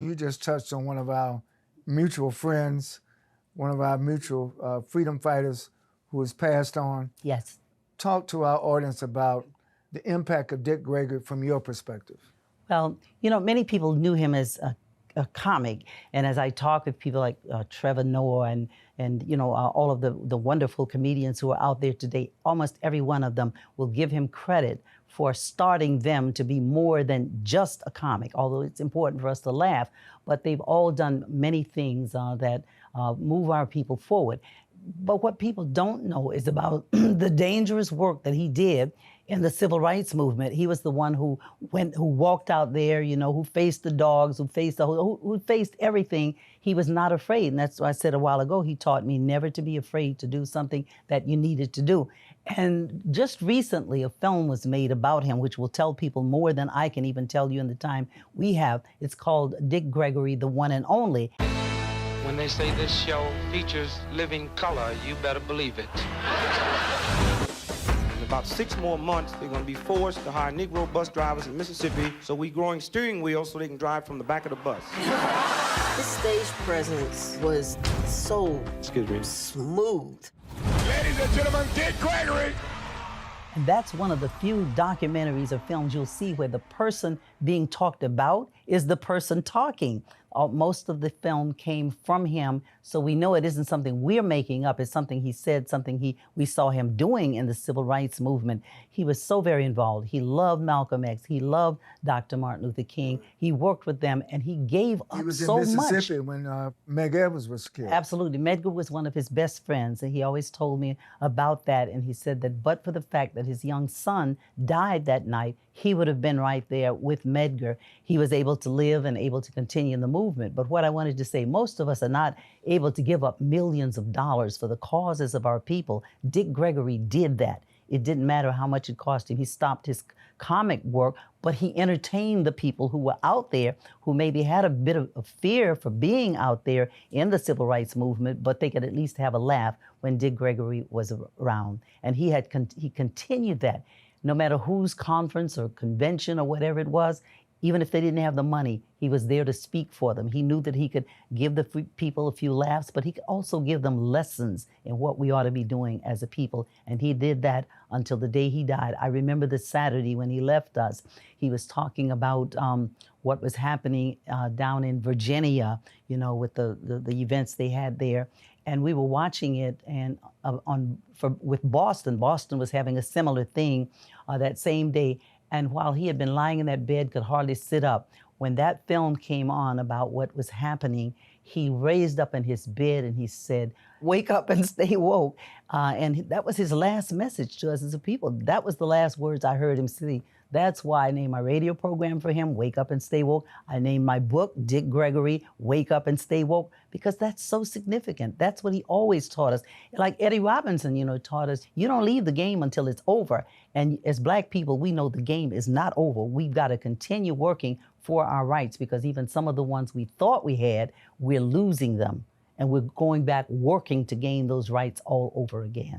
You just touched on one of our mutual friends, one of our mutual freedom fighters who has passed on. Yes. Talk to our audience about the impact of Dick Gregory from your perspective. Well, you know, many people knew him as a comic, and as I talk with people like Trevor Noah and you know all of the wonderful comedians who are out there today, almost every one of them will give him credit for starting them to be more than just a comic, although it's important for us to laugh, but they've all done many things that move our people forward. But what people don't know is about the dangerous work that he did in the civil rights movement. He was the one who walked out there, you know, who faced the dogs, who faced who faced everything. He was not afraid. And that's why I said a while ago, he taught me never to be afraid to do something that you needed to do. And just recently, a film was made about him, which will tell people more than I can even tell you in the time we have. It's called Dick Gregory, the One and Only. When they say this show features living color, you better believe it. In about 6 more months, they're going to be forced to hire Negro bus drivers in Mississippi, so we're growing steering wheels so they can drive from the back of the bus. His stage presence was so smooth. Ladies and gentlemen, Dick Gregory. And that's one of the few documentaries or films you'll see where the person being talked about is the person talking. Most of the film came from him, so we know it isn't something we're making up. It's something he said, something we saw him doing in the civil rights movement. He was so very involved. He loved Malcolm X. He loved Dr. Martin Luther King. He worked with them, and he gave up so much. He was in Mississippi when Meg Evans was killed. Absolutely. Medgar was one of his best friends, and he always told me about that, and he said that but for the fact that his young son died that night, he would have been right there with Medgar. He was able to live and able to continue in the movement. But what I wanted to say, most of us are not able to give up millions of dollars for the causes of our people. Dick Gregory did that. It didn't matter how much it cost him. He stopped his comic work, but he entertained the people who were out there who maybe had a bit of fear for being out there in the civil rights movement, but they could at least have a laugh when Dick Gregory was around. And he continued that. No matter whose conference or convention or whatever it was, even if they didn't have the money, he was there to speak for them. He knew that he could give the people a few laughs, but he could also give them lessons in what we ought to be doing as a people. And he did that until the day he died. I remember the Saturday when he left us, he was talking about what was happening down in Virginia, you know, with the events they had there. And we were watching it, and with Boston was having a similar thing that same day. And while he had been lying in that bed, could hardly sit up, when that film came on about what was happening, he raised up in his bed and he said, "Wake up and stay woke." And that was his last message to us as a people. That was the last words I heard him say. That's why I named my radio program for him, Wake Up and Stay Woke. I named my book, Dick Gregory, Wake Up and Stay Woke, because that's so significant. That's what he always taught us. Like Eddie Robinson, you know, taught us, you don't leave the game until it's over. And as Black people, we know the game is not over. We've got to continue working for our rights, because even some of the ones we thought we had, we're losing them. And we're going back working to gain those rights all over again.